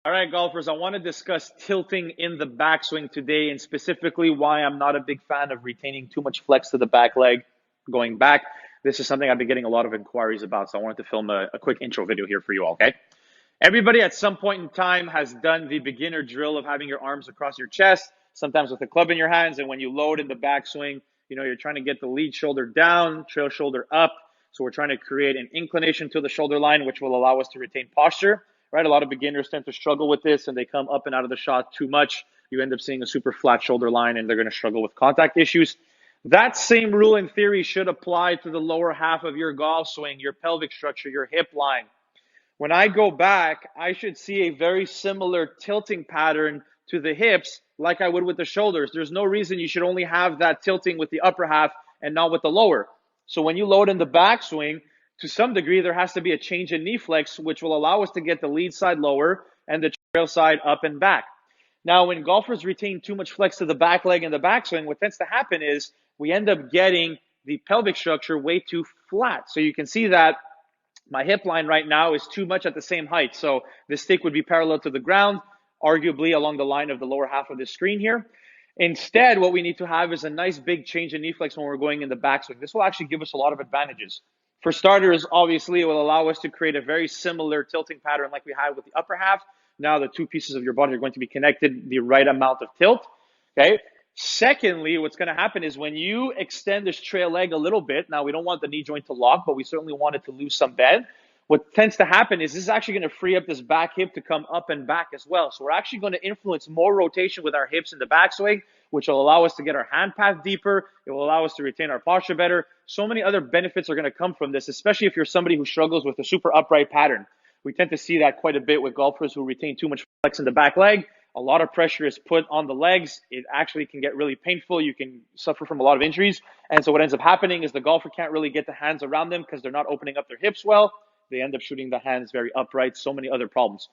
All right, golfers, I want to discuss tilting in the backswing today and specifically why I'm not a big fan of retaining too much flex to the back leg going back. This is something I've been getting a lot of inquiries about, so I wanted to film a quick intro video here for you all, okay? Everybody at some point in time has done the beginner drill of having your arms across your chest, sometimes with a club in your hands, and when you load in the backswing, you're trying to get the lead shoulder down, trail shoulder up. So we're trying to create an inclination to the shoulder line, which will allow us to retain posture, right? A lot of beginners tend to struggle with this and they come up and out of the shot too much. You end up seeing a super flat shoulder line and they're going to struggle with contact issues. That same rule in theory should apply to the lower half of your golf swing, your pelvic structure, your hip line. When I go back, I should see a very similar tilting pattern to the hips like I would with the shoulders. There's no reason you should only have that tilting with the upper half and not with the lower. So when you load in the backswing, to some degree, there has to be a change in knee flex, which will allow us to get the lead side lower and the trail side up and back. Now, when golfers retain too much flex to the back leg and the backswing, what tends to happen is we end up getting the pelvic structure way too flat. So you can see that my hip line right now is too much at the same height. So the stick would be parallel to the ground, arguably along the line of the lower half of the screen here. Instead, what we need to have is a nice big change in knee flex when we're going in the backswing. This will actually give us a lot of advantages. For starters, obviously, it will allow us to create a very similar tilting pattern like we had with the upper half. Now the two pieces of your body are going to be connected, the right amount of tilt, okay? Secondly, what's going to happen is when you extend this trail leg a little bit, now we don't want the knee joint to lock, but we certainly want it to lose some bend. What tends to happen is this is actually going to free up this back hip to come up and back as well. So we're actually going to influence more rotation with our hips in the backswing, which will allow us to get our hand path deeper. It will allow us to retain our posture better. So many other benefits are going to come from this, especially if you're somebody who struggles with a super upright pattern. We tend to see that quite a bit with golfers who retain too much flex in the back leg. A lot of pressure is put on the legs. It actually can get really painful. You can suffer from a lot of injuries. And so what ends up happening is the golfer can't really get the hands around them because they're not opening up their hips well. They end up shooting the hands very upright, so many other problems.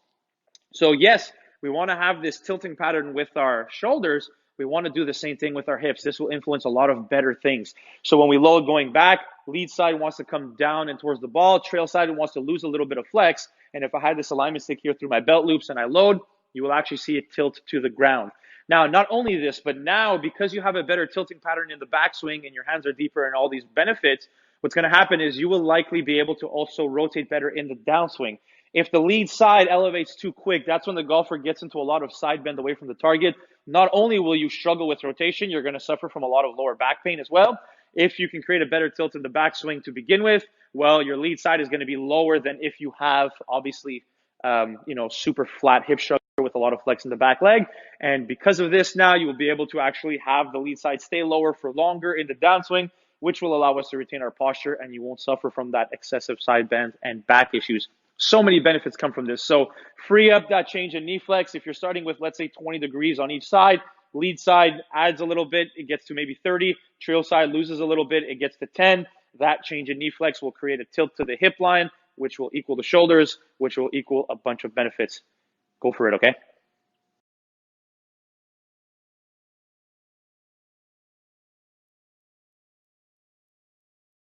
So yes, we want to have this tilting pattern with our shoulders. We want to do the same thing with our hips. This will influence a lot of better things. So when we load going back, lead side wants to come down and towards the ball. Trail side wants to lose a little bit of flex. And if I had this alignment stick here through my belt loops and I load, you will actually see it tilt to the ground. Now, not only this, but now because you have a better tilting pattern in the backswing and your hands are deeper and all these benefits, what's going to happen is you will likely be able to also rotate better in the downswing. If the lead side elevates too quick, that's when the golfer gets into a lot of side bend away from the target. Not only will you struggle with rotation, you're going to suffer from a lot of lower back pain as well. If you can create a better tilt in the backswing to begin with, well, your lead side is going to be lower than if you have obviously, super flat hip structure with a lot of flex in the back leg. And because of this, now you will be able to actually have the lead side stay lower for longer in the downswing, which will allow us to retain our posture and you won't suffer from that excessive side bend and back issues. So many benefits come from this. So free up that change in knee flex. If you're starting with, let's say, 20 degrees on each side, lead side adds a little bit, it gets to maybe 30. Trail side loses a little bit, it gets to 10. That change in knee flex will create a tilt to the hip line, which will equal the shoulders, which will equal a bunch of benefits. Go for it, okay?